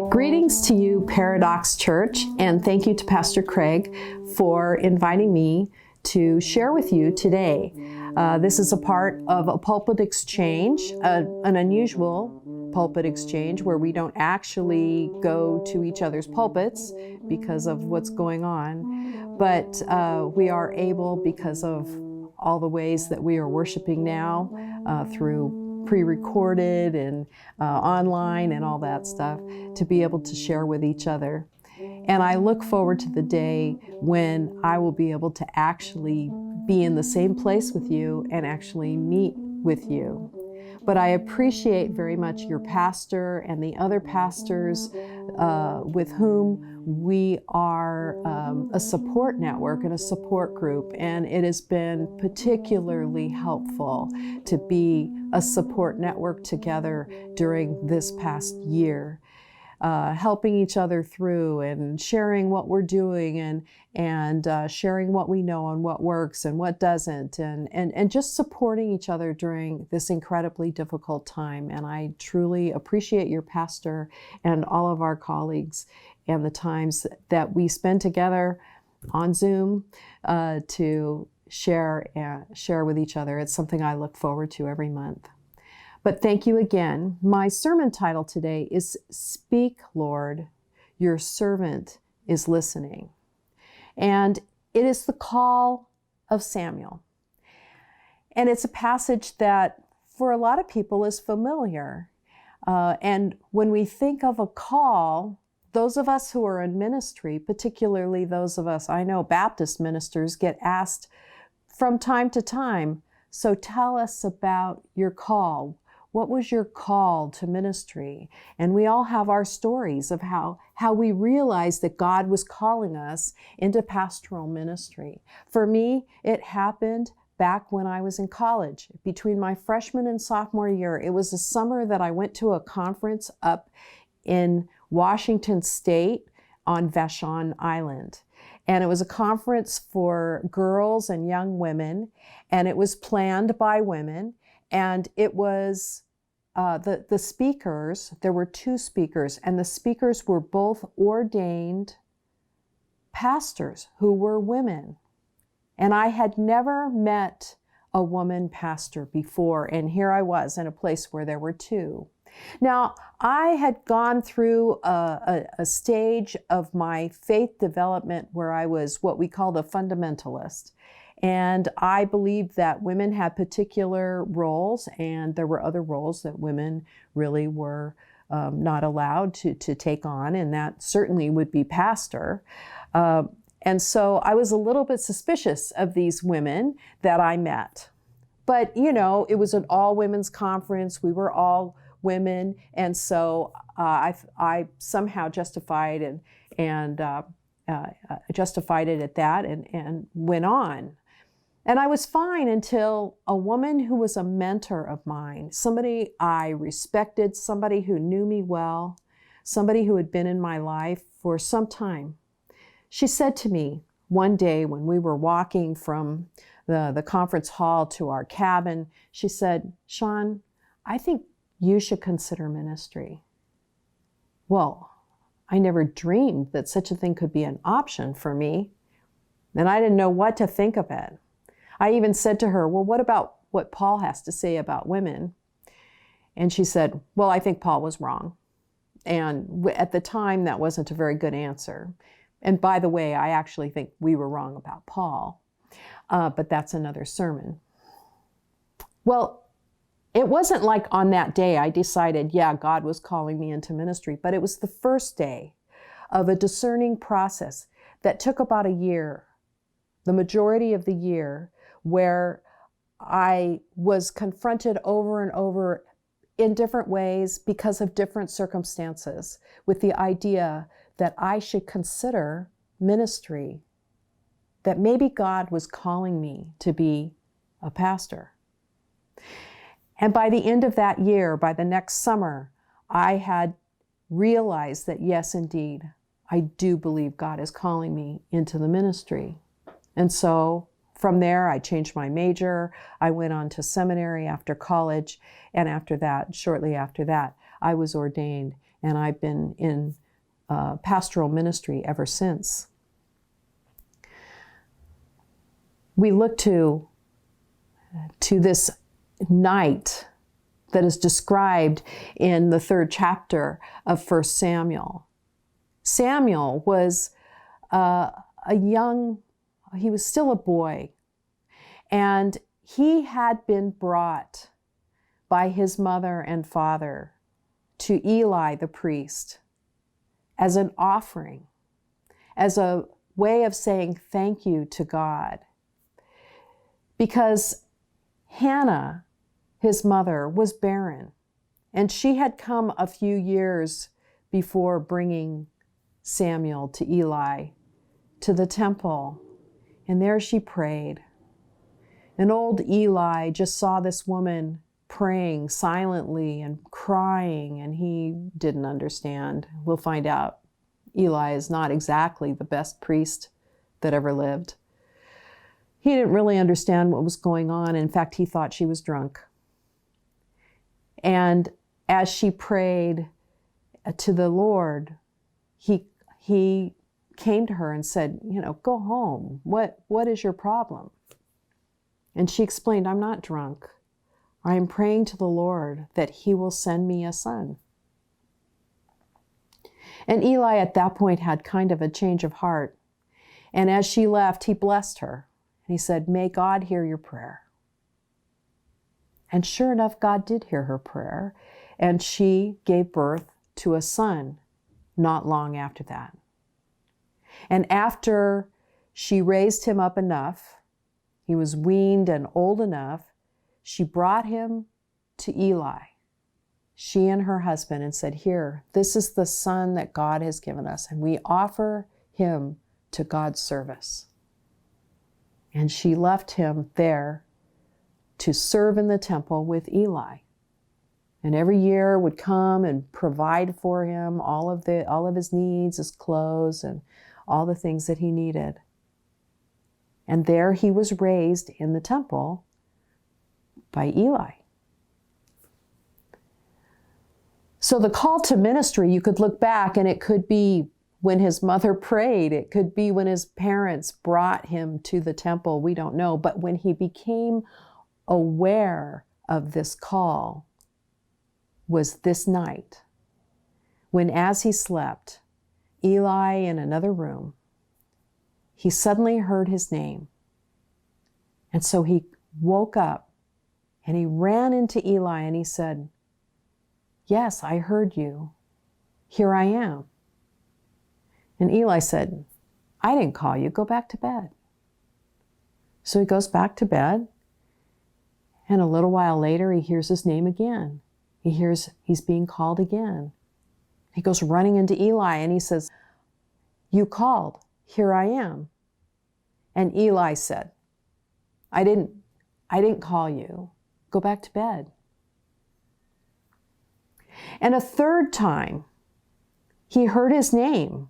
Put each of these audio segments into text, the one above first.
Greetings to you, Paradox Church, and thank you to Pastor Craig for inviting me to share with you today. This is a part of a pulpit exchange, an unusual pulpit exchange where we don't actually go to each other's pulpits because of what's going on, but we are able, because of all the ways that we are worshiping now through pre-recorded and online and all that stuff, to be able to share with each other. And I look forward to the day when I will be able to actually be in the same place with you and actually meet with you. But I appreciate very much your pastor and the other pastors with whom we are a support network and a support group. And it has been particularly helpful to be a support network together during this past year. Helping each other through and sharing what we're doing and sharing what we know and what works and what doesn't, and just supporting each other during this incredibly difficult time. And I truly appreciate your pastor and all of our colleagues and the times that we spend together on Zoom to share with each other. It's something I look forward to every month. But thank you again. My sermon title today is Speak, Lord, Your Servant is Listening. And it is the call of Samuel. And it's a passage that for a lot of people is familiar. And when we think of a call, those of us who are in ministry, particularly those of us, I know Baptist ministers get asked from time to time, so tell us about your call. What was your call to ministry? And we all have our stories of how we realized that God was calling us into pastoral ministry. For me, it happened back when I was in college. Between my freshman and sophomore year, it was a summer that I went to a conference up in Washington State on Vashon Island. And it was a conference for girls and young women, and it was planned by women. And it was the speakers, there were two speakers, and the speakers were both ordained pastors who were women. And I had never met a woman pastor before, and here I was in a place where there were two. Now, I had gone through a stage of my faith development where I was what we called a fundamentalist. And I believed that women had particular roles, and there were other roles that women really were not allowed to take on, and that certainly would be pastor. And so I was a little bit suspicious of these women that I met. But, you know, it was an all-women's conference. We were all women, and so I somehow justified justified it at that and went on. And I was fine until a woman who was a mentor of mine, somebody I respected, somebody who knew me well, somebody who had been in my life for some time. She said to me one day when we were walking from the conference hall to our cabin, she said, "Shawn, I think you should consider ministry." Well, I never dreamed that such a thing could be an option for me, and I didn't know what to think of it. I even said to her, "Well, what about what Paul has to say about women?" And she said, "Well, I think Paul was wrong." And at the time, that wasn't a very good answer. And by the way, I actually think we were wrong about Paul, but that's another sermon. Well, it wasn't like on that day I decided, yeah, God was calling me into ministry, but it was the first day of a discerning process that took about a year, the majority of the year, where I was confronted over and over in different ways because of different circumstances with the idea that I should consider ministry, that maybe God was calling me to be a pastor. And by the end of that year, by the next summer, I had realized that yes, indeed, I do believe God is calling me into the ministry. And so from there, I changed my major. I went on to seminary after college. And after that, shortly after that, I was ordained. And I've been in pastoral ministry ever since. We look to this night that is described in the 3rd chapter of 1 Samuel. Samuel was he was still a boy, and he had been brought by his mother and father to Eli the priest as an offering, as a way of saying thank you to God. Because Hannah, his mother, was barren, and she had come a few years before bringing Samuel to Eli to the temple, and there she prayed. And old Eli just saw this woman praying silently and crying, and he didn't understand. We'll find out Eli is not exactly the best priest that ever lived. He didn't really understand what was going on. In fact, he thought she was drunk. And as she prayed to the Lord, he came to her and said, go home. What is your problem? And she explained, I'm not drunk. I am praying to the Lord that he will send me a son. And Eli at that point had kind of a change of heart. And as she left, he blessed her. And he said, may God hear your prayer. And sure enough, God did hear her prayer. And she gave birth to a son not long after that. And after she raised him up enough, he was weaned and old enough, she brought him to Eli, she and her husband, and said, here, this is the son that God has given us, and we offer him to God's service. And she left him there to serve in the temple with Eli. And every year would come and provide for him all of his needs, his clothes, and all the things that he needed. And there he was raised in the temple by Eli. So the call to ministry, you could look back, and it could be when his mother prayed. It could be when his parents brought him to the temple. We don't know. But when he became aware of this call was this night, when as he slept, Eli in another room, he suddenly heard his name. And so he woke up and he ran into Eli and he said, yes, I heard you. Here I am. And Eli said, I didn't call you. Go back to bed. So he goes back to bed. And a little while later, he hears his name again. He hears he's being called again. He goes running into Eli and he says, you called. Here I am. And Eli said, I didn't call you. Go back to bed. And a third time, he heard his name.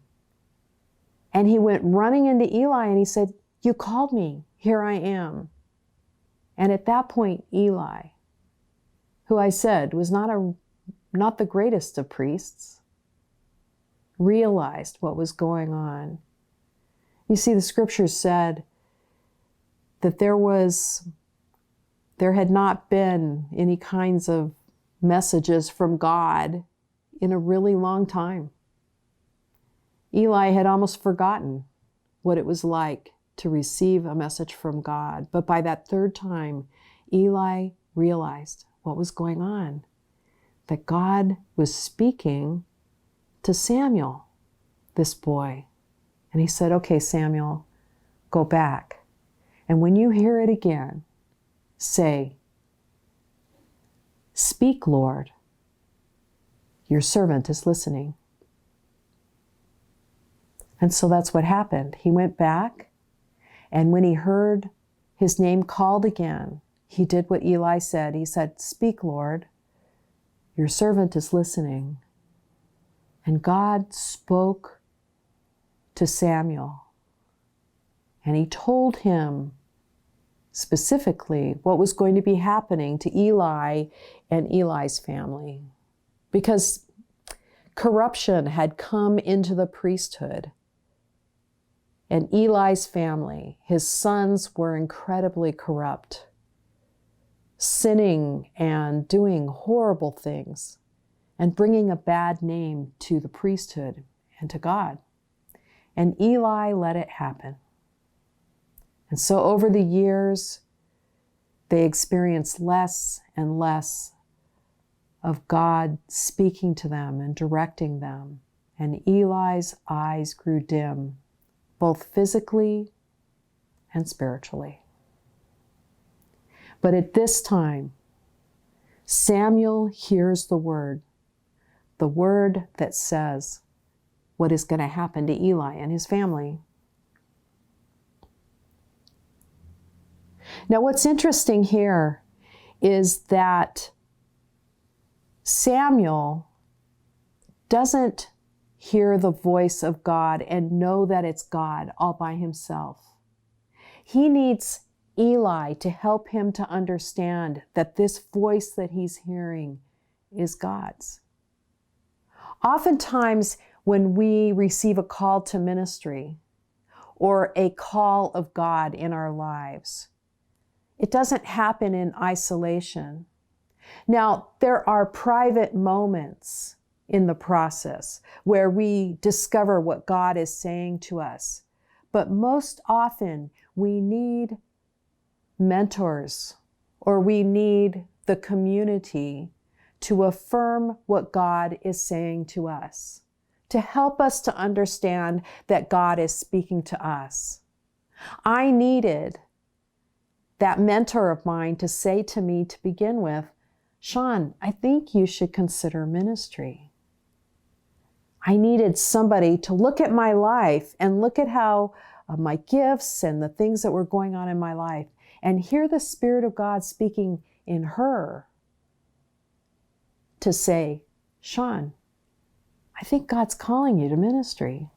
And he went running into Eli and he said, you called me. Here I am. And at that point, Eli, who I said was not the greatest of priests, realized what was going on. You see, the scriptures said that there had not been any kinds of messages from God in a really long time. Eli had almost forgotten what it was like to receive a message from God. But by that third time, Eli realized what was going on, that God was speaking to Samuel, this boy. And he said, okay, Samuel, go back. And when you hear it again, say, speak, Lord. Your servant is listening. And so that's what happened. He went back, and when he heard his name called again, he did what Eli said. He said, speak, Lord. Your servant is listening. And God spoke to Samuel. And he told him specifically what was going to be happening to Eli and Eli's family, because corruption had come into the priesthood. And Eli's family, his sons, were incredibly corrupt, sinning and doing horrible things and bringing a bad name to the priesthood and to God. And Eli let it happen. And so over the years, they experienced less and less of God speaking to them and directing them. And Eli's eyes grew dim, both physically and spiritually. But at this time, Samuel hears the word that says what is going to happen to Eli and his family. Now, what's interesting here is that Samuel doesn't hear the voice of God and know that it's God all by himself. He needs Eli to help him to understand that this voice that he's hearing is God's. Oftentimes, when we receive a call to ministry or a call of God in our lives, it doesn't happen in isolation. Now, there are private moments in the process where we discover what God is saying to us. But most often, we need mentors or we need the community to affirm what God is saying to us, to help us to understand that God is speaking to us. I needed that mentor of mine to say to me to begin with, Shawn, I think you should consider ministry. I needed somebody to look at my life and look at how my gifts and the things that were going on in my life and hear the Spirit of God speaking in her to say, Shawn, I think God's calling you to ministry.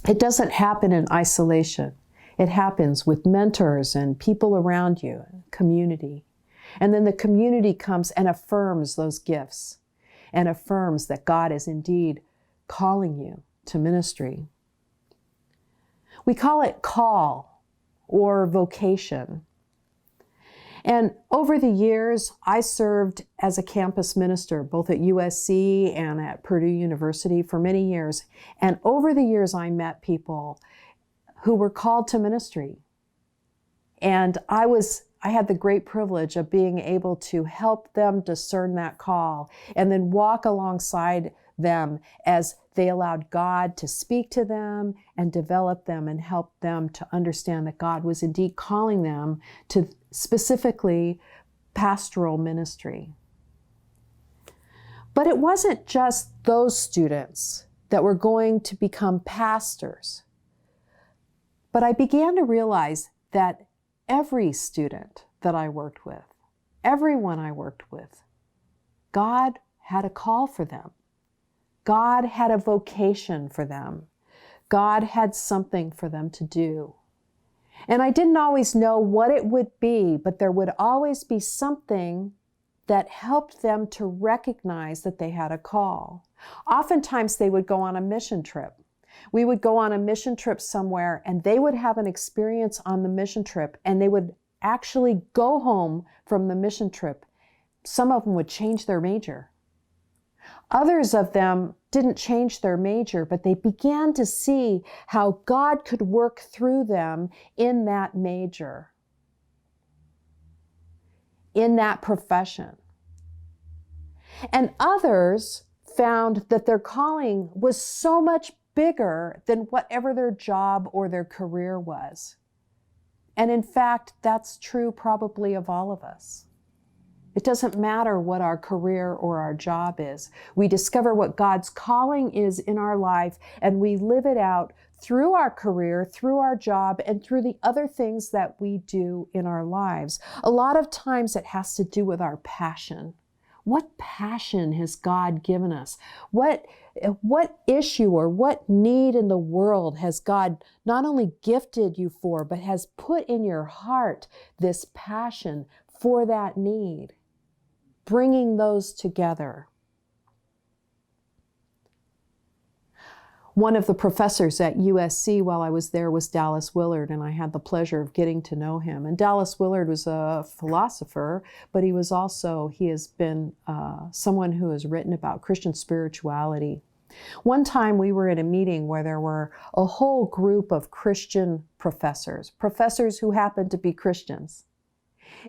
It doesn't happen in isolation. It happens with mentors and people around you, community. And then the community comes and affirms those gifts and affirms that God is indeed calling you to ministry. We call it call or vocation. And over the years, I served as a campus minister, both at USC and at Purdue University for many years. And over the years, I met people who were called to ministry. And I had the great privilege of being able to help them discern that call and then walk alongside them as they allowed God to speak to them and develop them and help them to understand that God was indeed calling them to specifically pastoral ministry. But it wasn't just those students that were going to become pastors. But I began to realize that every student that I worked with, everyone I worked with, God had a call for them. God had a vocation for them. God had something for them to do. And I didn't always know what it would be, but there would always be something that helped them to recognize that they had a call. Oftentimes they would go on a mission trip. We would go on a mission trip somewhere and they would have an experience on the mission trip and they would actually go home from the mission trip. Some of them would change their major. Others of them didn't change their major, but they began to see how God could work through them in that major, in that profession. And others found that their calling was so much bigger than whatever their job or their career was. And in fact, that's true probably of all of us. It doesn't matter what our career or our job is. We discover what God's calling is in our life and we live it out through our career, through our job, and through the other things that we do in our lives. A lot of times it has to do with our passion, What passion has God given us? What issue or what need in the world has God not only gifted you for, but has put in your heart this passion for that need? Bringing those together. One of the professors at USC while I was there was Dallas Willard, and I had the pleasure of getting to know him. And Dallas Willard was a philosopher, but he has been someone who has written about Christian spirituality. One time we were at a meeting where there were a whole group of Christian professors who happened to be Christians.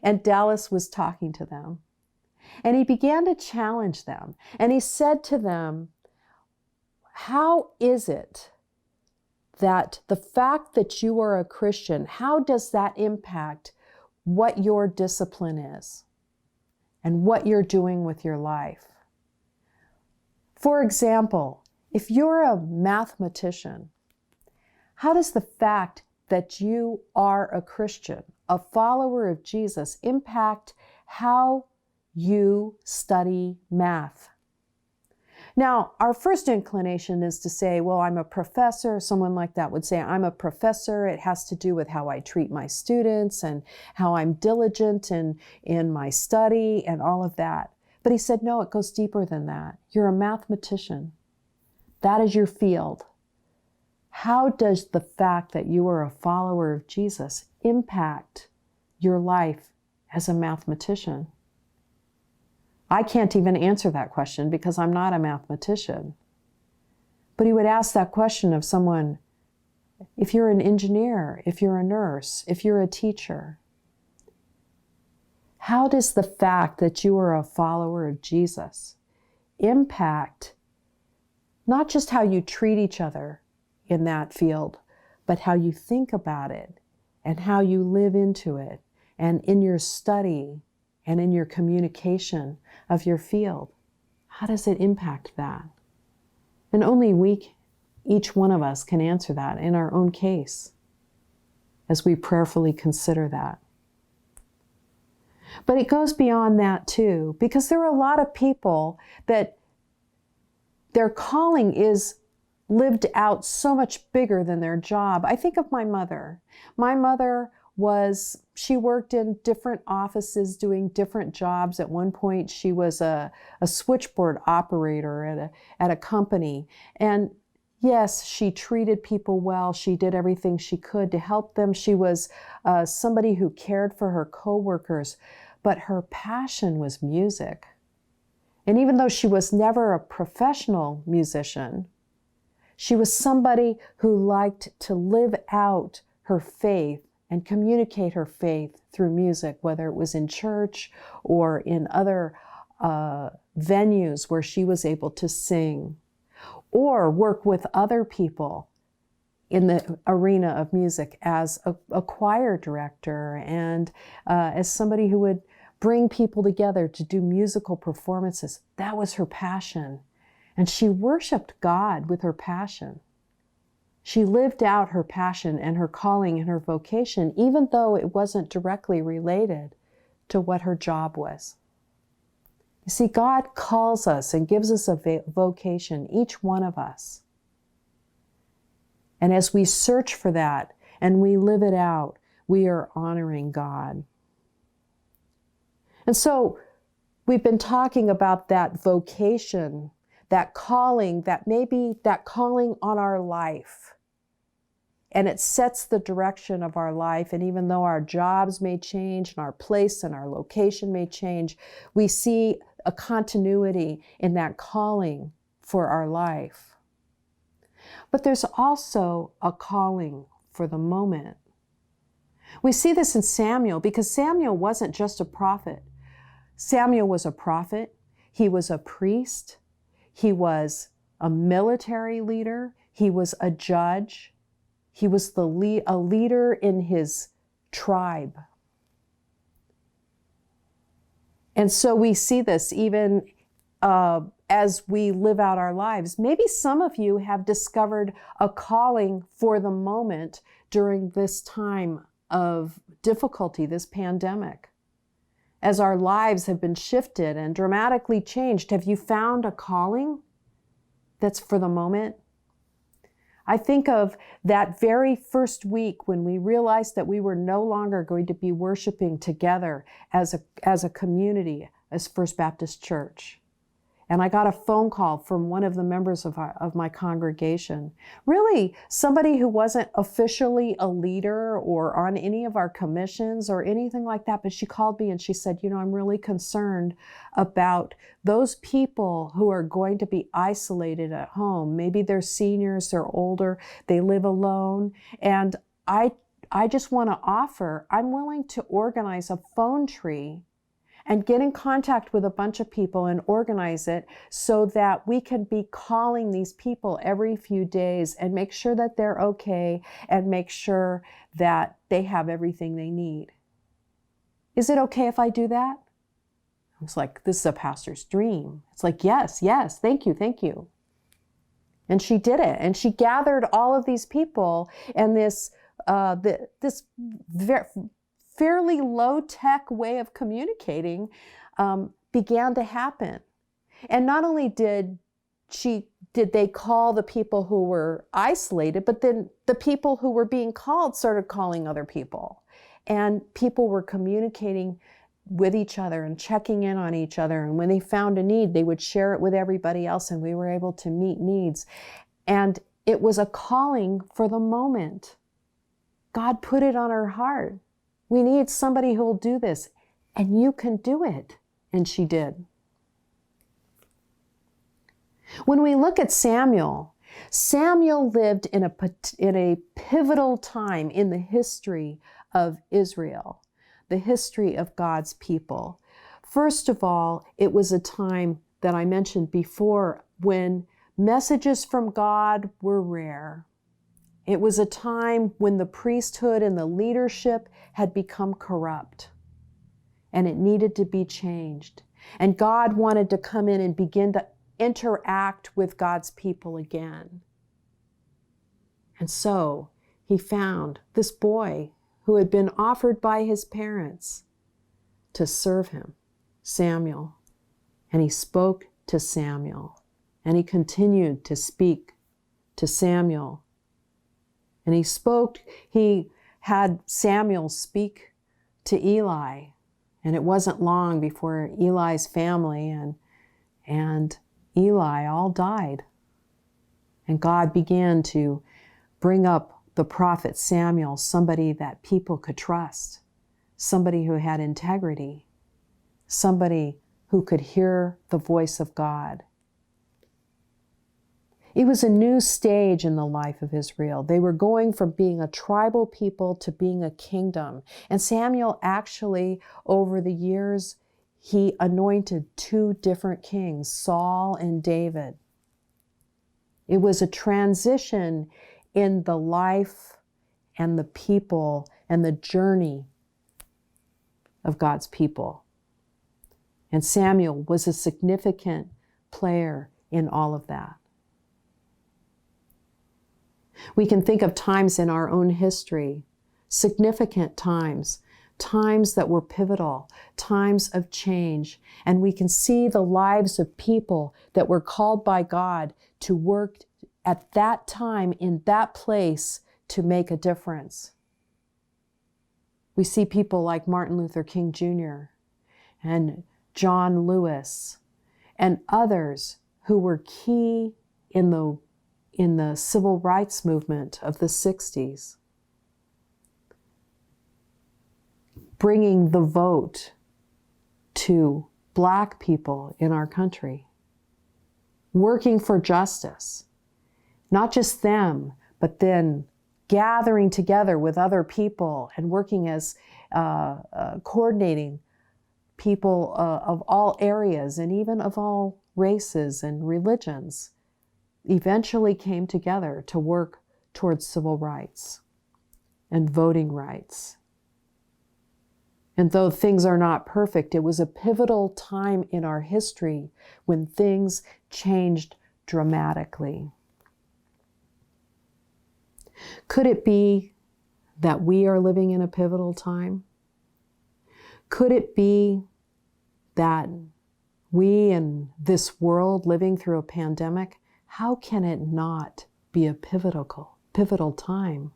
And Dallas was talking to them. And he began to challenge them. And he said to them, how is it that the fact that you are a Christian, how does that impact what your discipline is and what you're doing with your life? For example, if you're a mathematician, how does the fact that you are a Christian, a follower of Jesus, impact how you study math? Now, our first inclination is to say, well, I'm a professor. Someone like that would say, I'm a professor. It has to do with how I treat my students and how I'm diligent in my study and all of that. But he said, no, it goes deeper than that. You're a mathematician. That is your field. How does the fact that you are a follower of Jesus impact your life as a mathematician? I can't even answer that question because I'm not a mathematician. But he would ask that question of someone, if you're an engineer, if you're a nurse, if you're a teacher, how does the fact that you are a follower of Jesus impact not just how you treat each other in that field, but how you think about it and how you live into it and in your study and in your communication of your field? How does it impact that? And only each one of us can answer that in our own case as we prayerfully consider that. But it goes beyond that too, because there are a lot of people that their calling is lived out so much bigger than their job. I think of my mother. My mother she worked in different offices doing different jobs. At one point, she was a switchboard operator at a company. And yes, she treated people well. She did everything she could to help them. She was somebody who cared for her coworkers, but her passion was music. And even though she was never a professional musician, she was somebody who liked to live out her faith and communicate her faith through music, whether it was in church or in other venues where she was able to sing, or work with other people in the arena of music as a choir director and as somebody who would bring people together to do musical performances. That was her passion. And she worshiped God with her passion. She lived out her passion and her calling and her vocation, even though it wasn't directly related to what her job was. You see, God calls us and gives us a vocation, each one of us. And as we search for that and we live it out, we are honoring God. And so we've been talking about that vocation, that calling, that maybe that calling on our life. And it sets the direction of our life. And even though our jobs may change and our place and our location may change, we see a continuity in that calling for our life. But there's also a calling for the moment. We see this in Samuel because Samuel wasn't just a prophet. Samuel was a prophet. He was a priest. He was a military leader. He was a judge. He was a leader in his tribe. And so we see this even as we live out our lives. Maybe some of you have discovered a calling for the moment during this time of difficulty, this pandemic. as our lives have been shifted and dramatically changed, have you found a calling that's for the moment? I think of that very first week when we realized that we were no longer going to be worshiping together as a community, as First Baptist Church. And I got a phone call from one of the members of my congregation, really somebody who wasn't officially a leader or on any of our commissions or anything like that, but she called me and she said, I'm really concerned about those people who are going to be isolated at home. Maybe they're seniors, they're older, they live alone. And I just want to offer, I'm willing to organize a phone tree and get in contact with a bunch of people and organize it so that we can be calling these people every few days and make sure that they're okay and make sure that they have everything they need. Is it okay if I do that? I was like, this is a pastor's dream. It's like, yes, thank you. And she did it. And she gathered all of these people, and this fairly low-tech way of communicating began to happen. And not only did they call the people who were isolated, but then the people who were being called started calling other people. And people were communicating with each other and checking in on each other. And when they found a need, they would share it with everybody else, and we were able to meet needs. And it was a calling for the moment. God put it on our heart. We need somebody who will do this, and you can do it. And she did. When we look at Samuel lived in a pivotal time in the history of Israel, the history of God's people. First of all, it was a time that I mentioned before when messages from God were rare. It was a time when the priesthood and the leadership had become corrupt, and it needed to be changed. And God wanted to come in and begin to interact with God's people again. And so he found this boy who had been offered by his parents to serve him, Samuel. And he spoke to Samuel, and he continued to speak to Samuel. And he had Samuel speak to Eli. And it wasn't long before Eli's family and Eli all died. And God began to bring up the prophet Samuel, somebody that people could trust, somebody who had integrity, somebody who could hear the voice of God. It was a new stage in the life of Israel. They were going from being a tribal people to being a kingdom. And Samuel actually, over the years, he anointed 2 different kings, Saul and David. It was a transition in the life and the people and the journey of God's people. And Samuel was a significant player in all of that. We can think of times in our own history, significant times that were pivotal, times of change, and we can see the lives of people that were called by God to work at that time in that place to make a difference. We see people like Martin Luther King Jr. and John Lewis and others who were key in the civil rights movement of the 60s, bringing the vote to Black people in our country, working for justice, not just them, but then gathering together with other people and working as coordinating people of all areas and even of all races and religions, eventually came together to work towards civil rights and voting rights. And though things are not perfect, it was a pivotal time in our history when things changed dramatically. Could it be that we are living in a pivotal time? Could it be that we in this world living through a pandemic, how can it not be a pivotal time?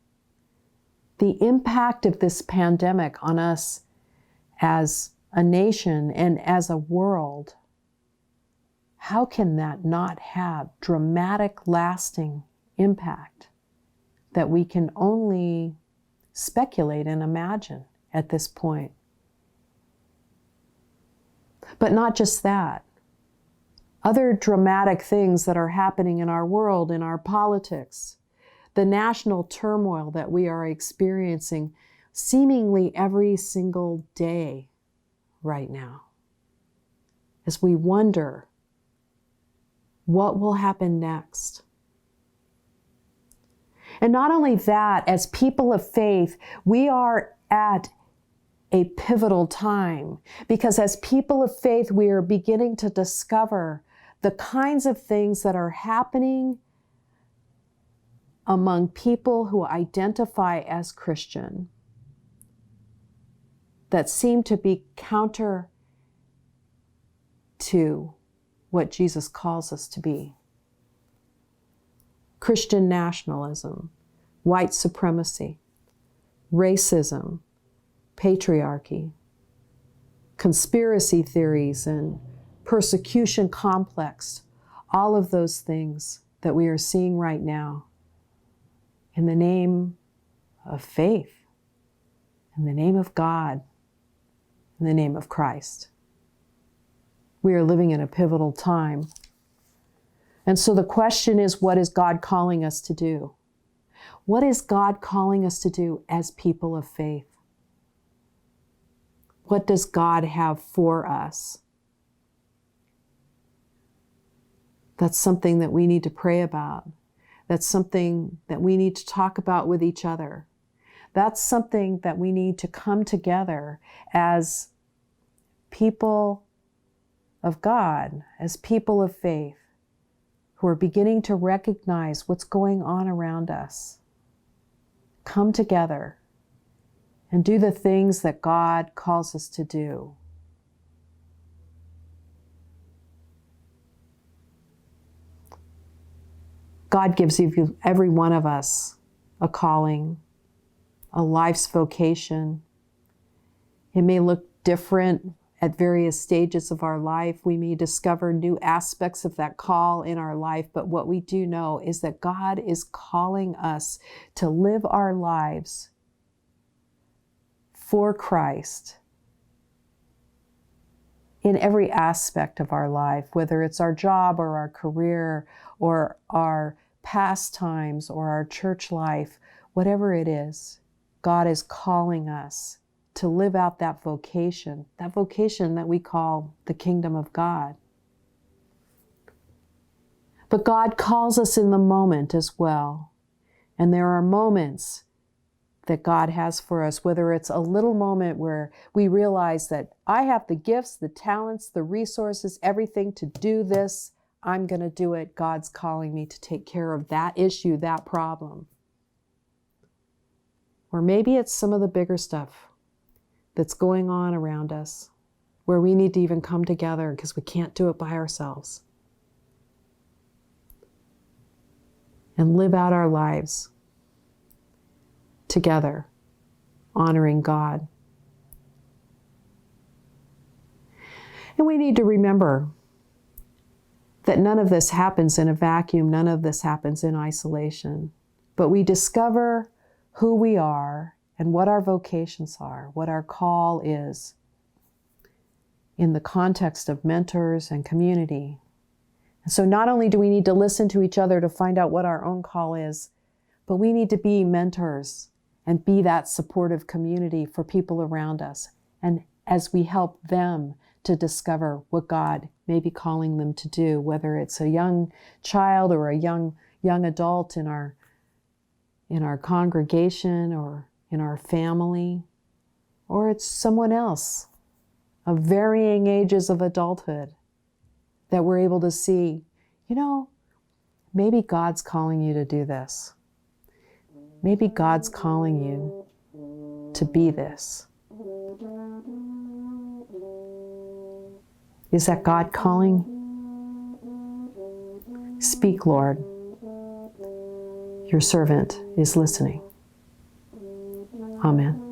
The impact of this pandemic on us as a nation and as a world, how can that not have dramatic, lasting impact that we can only speculate and imagine at this point? But not just that. Other dramatic things that are happening in our world, in our politics, the national turmoil that we are experiencing seemingly every single day right now, as we wonder what will happen next. And not only that, as people of faith, we are at a pivotal time, because as people of faith, we are beginning to discover the kinds of things that are happening among people who identify as Christian that seem to be counter to what Jesus calls us to be. Christian nationalism, white supremacy, racism, patriarchy, conspiracy theories, and persecution complex, all of those things that we are seeing right now in the name of faith, in the name of God, in the name of Christ. We are living in a pivotal time. And so the question is, what is God calling us to do? What is God calling us to do as people of faith? What does God have for us? That's something that we need to pray about. That's something that we need to talk about with each other. That's something that we need to come together as people of God, as people of faith, who are beginning to recognize what's going on around us. Come together and do the things that God calls us to do. God gives every one of us a calling, a life's vocation. It may look different at various stages of our life. We may discover new aspects of that call in our life, but what we do know is that God is calling us to live our lives for Christ in every aspect of our life, whether it's our job or our career or our pastimes or our church life, whatever it is, God is calling us to live out that vocation that we call the kingdom of God. But God calls us in the moment as well. And there are moments that God has for us, whether it's a little moment where we realize that I have the gifts, the talents, the resources, everything to do this. I'm going to do it. God's calling me to take care of that issue, that problem. Or maybe it's some of the bigger stuff that's going on around us, where we need to even come together because we can't do it by ourselves. And live out our lives together, honoring God. And we need to remember that none of this happens in a vacuum, none of this happens in isolation, but we discover who we are and what our vocations are, what our call is in the context of mentors and community. And so not only do we need to listen to each other to find out what our own call is, but we need to be mentors and be that supportive community for people around us. And as we help them to discover what God may be calling them to do, whether it's a young child or a young adult in our congregation or in our family, or it's someone else of varying ages of adulthood, that we're able to see, maybe God's calling you to do this. Maybe God's calling you to be this. Is that God calling? Speak, Lord. Your servant is listening. Amen.